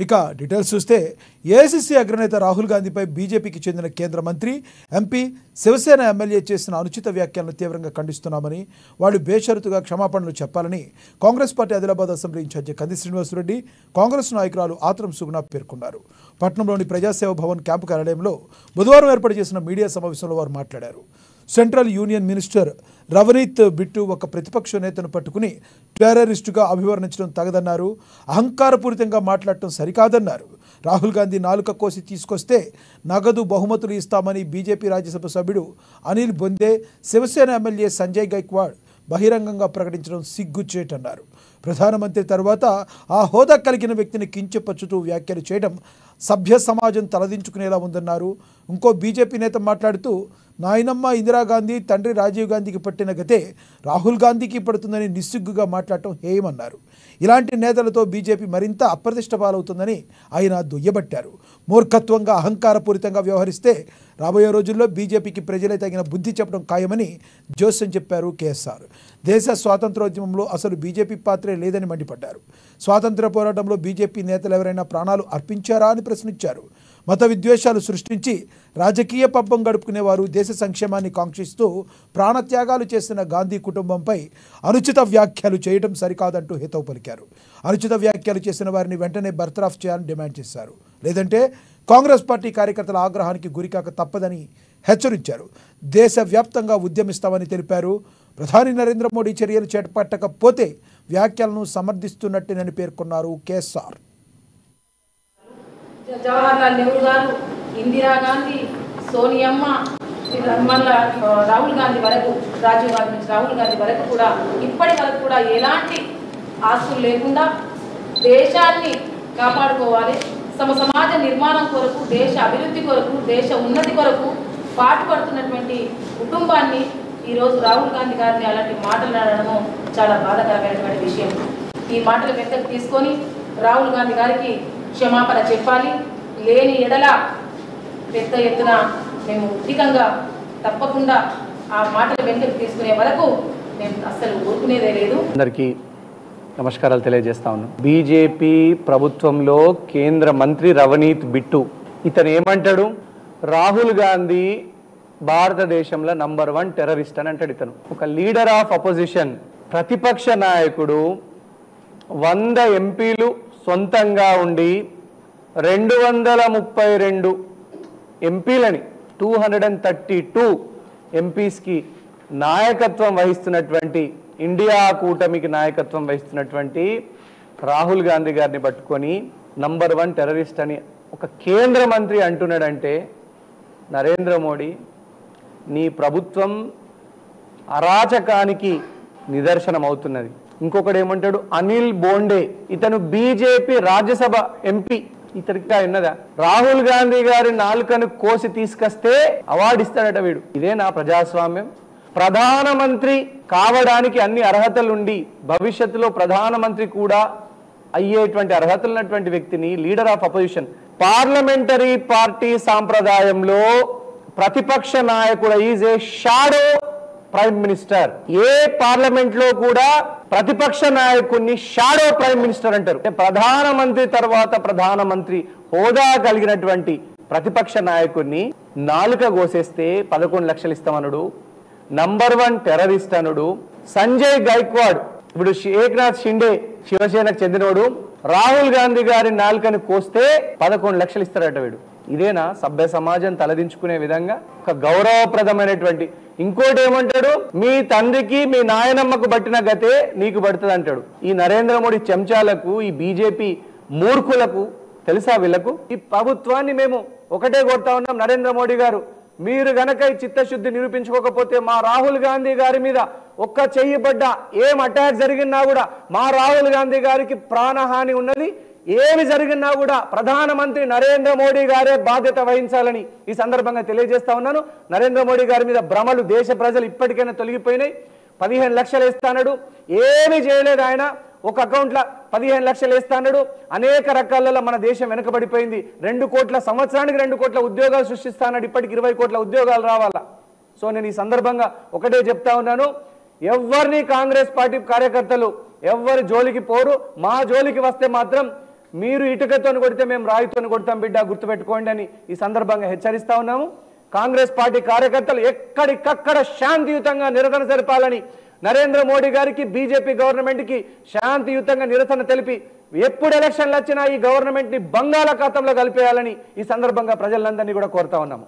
ఇక డీటెయిల్స్ చూస్తే ఏఐసీసీ అగ్రనేత రాహుల్ గాంధీపై బీజేపీకి చెందిన కేంద్ర మంత్రి, ఎంపీ, శివసేన ఎమ్మెల్యే చేసిన అనుచిత వ్యాఖ్యలను తీవ్రంగా ఖండిస్తున్నామని, వాళ్ళు బేషరతుగా క్షమాపణలు చెప్పాలని Congress party Adilabad assembly incharge Kandi Srinivasa Reddy, Congress నాయకురాలు ఆత్రం సుగుణ పేర్కొన్నారు. పట్టణంలోని ప్రజాసేవ భవన్ క్యాంపు కార్యాలయంలో బుధవారం ఏర్పాటు చేసిన మీడియా సమావేశంలో వారు మాట్లాడారు. Central union minister Ravneet Bittu ఒక ప్రతిపక్ష నేతను పట్టుకుని టెర్రరిస్టుగా అభివర్ణించడం తగదన్నారు. అహంకారపూరితంగా మాట్లాడటం సరికాదన్నారు. రాహుల్ గాంధీ నాలుక కోసి తీసుకొస్తే నగదు బహుమతులు ఇస్తామని బీజేపీ రాజ్యసభ సభ్యుడు అనిల్ బొందే, శివసేన ఎమ్మెల్యే సంజయ్ గైక్వాడ్ బహిరంగంగా ప్రకటించడం సిగ్గుచేటన్నారు. ప్రధానమంత్రి తర్వాత ఆ హోదా కలిగిన వ్యక్తిని కించపరుచుతూ వ్యాఖ్యలు చేయడం సభ్య సమాజం తలదించుకునేలా ఉందన్నారు. ఇంకో బీజేపీ నేత మాట్లాడుతూ, నాయనమ్మ ఇందిరాగాంధీ, తండ్రి రాజీవ్ గాంధీకి పట్టిన గతే రాహుల్ గాంధీకి పడుతుందని నిస్సిగ్గుగా మాట్లాడటం హేయమన్నారు. ఇలాంటి నేతలతో బీజేపీ మరింత అప్రతిష్ట పాలవుతుందని ఆయన దుయ్యబట్టారు. మూర్ఖత్వంగా అహంకారపూరితంగా వ్యవహరిస్తే రాబోయే రోజుల్లో బీజేపీకి ప్రజలే తగిన బుద్ధి చెప్పడం ఖాయమని జోస్యం చెప్పారు కేఎస్ఆర్. దేశ స్వాతంత్రోద్యమంలో అసలు బీజేపీ పాత్రే లేదని మండిపడ్డారు. స్వాతంత్ర పోరాటంలో బీజేపీ నేతలు ఎవరైనా ప్రాణాలు అర్పించారా అని ప్రశ్నించారు. మత విద్వేషాలు సృష్టించి రాజకీయ పబ్బం గడుపుకునేవారు దేశ సంక్షేమాన్ని కాంక్షిస్తూ ప్రాణత్యాగాలు చేసిన గాంధీ కుటుంబంపై అనుచిత వ్యాఖ్యలు చేయడం సరికాదంటూ హితవు పలికారు. అనుచిత వ్యాఖ్యలు చేసిన వారిని వెంటనే బర్తరఫ్ చేయాలని డిమాండ్ చేశారు. లేదంటే కాంగ్రెస్ పార్టీ కార్యకర్తల ఆగ్రహానికి గురికాక తప్పదని హెచ్చరించారు. దేశవ్యాప్తంగా ఉద్యమిస్తామని తెలిపారు. ప్రధాని నరేంద్ర మోడీ చర్యలు చేపట్టకపోతే వ్యాఖ్యలను సమర్థిస్తున్నట్టేనని పేర్కొన్నారు కేఎస్ఆర్. జవహర్లాల్ నెహ్రూ గారు, ఇందిరాగాంధీ, సోనియమ్మ, మళ్ళా రాహుల్ గాంధీ వరకు, రాజీవ్ గాంధీ నుంచి రాహుల్ గాంధీ వరకు కూడా ఇప్పటి వరకు కూడా ఎలాంటి ఆస్తులు లేకుండా దేశాన్ని కాపాడుకోవాలి, సమాజ నిర్మాణం కొరకు, దేశ అభివృద్ధి కొరకు, దేశ ఉన్నతి కొరకు పాటుపడుతున్నటువంటి కుటుంబాన్ని ఈరోజు రాహుల్ గాంధీ గారిని అలాంటి మాటలు అనడము చాలా బాధాకరమైనటువంటి విషయం. ఈ మాటలు వెనక్కి తీసుకొని రాహుల్ గాంధీ గారికి క్షమాపణ చెప్పాలి. లేని ఎడల పెద్ద ఎత్తున మేము ఉద్రికంగా తప్పకుండా ఆ మాటలు వెనక్కి తీసుకునే వరకు మేము అస్సలు ఊరుకునేదే లేదు. అందరికీ నమస్కారాలు తెలియజేస్తా ఉన్నాను. బీజేపీ ప్రభుత్వంలో కేంద్ర మంత్రి రవనీత్ బిట్టు ఇతను ఏమంటాడు, రాహుల్ గాంధీ భారతదేశంలో నంబర్ 1 టెర్రరిస్ట్ అని అంటాడు. ఇతను ఒక లీడర్ ఆఫ్ అపోజిషన్, ప్రతిపక్ష నాయకుడు, 100 ఎంపీలు సొంతంగా ఉండి 232 ఎంపీలని 232 ఎంపీస్కి నాయకత్వం వహిస్తున్నటువంటి, ఇండియా కూటమికి నాయకత్వం వహిస్తున్నటువంటి రాహుల్ గాంధీ గారిని పట్టుకొని నంబర్ 1 టెర్రరిస్ట్ అని ఒక కేంద్ర మంత్రి అంటున్నాడంటే, నరేంద్ర మోడీ నీ ప్రభుత్వం అరాచకానికి నిదర్శనం అవుతున్నది. ఇంకొకడు ఏమంటాడు, అనిల్ బోండే, ఇతను బీజేపీ రాజ్యసభ ఎంపీ. ఇతనికి ఉన్నదా, రాహుల్ గాంధీ గారి నాలుకను కోసి తీసుకొస్తే అవార్డు ఇస్తాడట వీడు. ఇదేనా ప్రజాస్వామ్యం? ప్రధానమంత్రి కావడానికి అన్ని అర్హతలుండి భవిష్యత్తులో ప్రధానమంత్రి కూడా అయ్యేటువంటి అర్హతలు ఉన్నటువంటి వ్యక్తిని leader of opposition, parliamentary party సాంప్రదాయంలో ప్రతిపక్ష నాయకుడు is a shadow prime minister. A parliament లో కూడా ప్రతిపక్ష నాయకుడిని షాడో ప్రైమ్ మినిస్టర్ అంటారు. ప్రధానమంత్రి తర్వాత ప్రధానమంత్రి హోదా కలిగినటువంటి ప్రతిపక్ష నాయకుడిని నాలుక కోసేస్తే 11 లక్షలు ఇస్తామనుడు, నంబర్ 1 టెర్రరిస్ట్ అనుడు. సంజయ్ గైక్వాడ్, ఇప్పుడు ఏక్నాథ్ షిండే శివసేనకు చెందినవాడు, రాహుల్ గాంధీ గారి నాలుకని కోస్తే 11 లక్షలు ఇస్తారట వీడు. ఇదేనా సభ్య సమాజం తలదించుకునే విధంగా ఒక గౌరవప్రదమైనటువంటి? ఇంకోటి ఏమంటాడు, మీ తండ్రికి మీ నాయనమ్మకు పట్టిన గతే నీకు పడుతుంది అంటాడు. ఈ నరేంద్ర మోడీ చెంచాలకు, ఈ బీజేపీ మూర్ఖులకు తెలుసా వీళ్లకు? ఈ ప్రభుత్వాన్ని మేము ఒకటే కోరుతా ఉన్నాం, నరేంద్ర మోడీ గారు మీరు గనక ఈ చిత్తశుద్ధి నిరూపించుకోకపోతే మా రాహుల్ గాంధీ గారి మీద ఒక్క చెయ్యి పడ్డ ఏం అటాక్ జరిగినా కూడా, మా రాహుల్ గాంధీ గారికి ప్రాణహాని ఉన్నది, ఏమి జరిగినా కూడా ప్రధానమంత్రి నరేంద్ర మోడీ గారే బాధ్యత వహించాలని ఈ సందర్భంగా తెలియజేస్తా ఉన్నాను. నరేంద్ర మోడీ గారి మీద భ్రమలు దేశ ప్రజలు ఇప్పటికైనా తొలగిపోయినాయి. 15 లక్షలు వేస్తాడు, ఏమీ చేయలేదు ఆయన. ఒక అకౌంట్లో 15 లక్షలు వేస్తాడు. అనేక రకాలలో మన దేశం వెనుకబడిపోయింది. 2 కోట్ల సంవత్సరానికి 2 కోట్ల ఉద్యోగాలు సృష్టిస్తాడు. ఇప్పటికి 20 కోట్ల ఉద్యోగాలు రావాలా. సో నేను ఈ సందర్భంగా ఒకటే చెప్తా ఉన్నాను, ఎవరిని కాంగ్రెస్ పార్టీ కార్యకర్తలు ఎవరి జోలికి పోరు. మా జోలికి వస్తే మాత్రం మీరు ఇటుకతో కొడితే మేము రాయితో కొడతాం బిడ్డ, గుర్తుపెట్టుకోండి అని ఈ సందర్భంగా హెచ్చరిస్తా ఉన్నాము. కాంగ్రెస్ పార్టీ కార్యకర్తలు ఎక్కడికక్కడ శాంతియుతంగా నిరసన జరపాలని, నరేంద్ర మోడీ గారికి బీజేపీ గవర్నమెంట్కి శాంతియుతంగా నిరసన తెలిపి ఎప్పుడు ఎలక్షన్లు వచ్చినా ఈ గవర్నమెంట్ని బంగాళాఖాతంలో కలిపేయాలని ఈ సందర్భంగా ప్రజలందరినీ కూడా కోరుతా ఉన్నాము.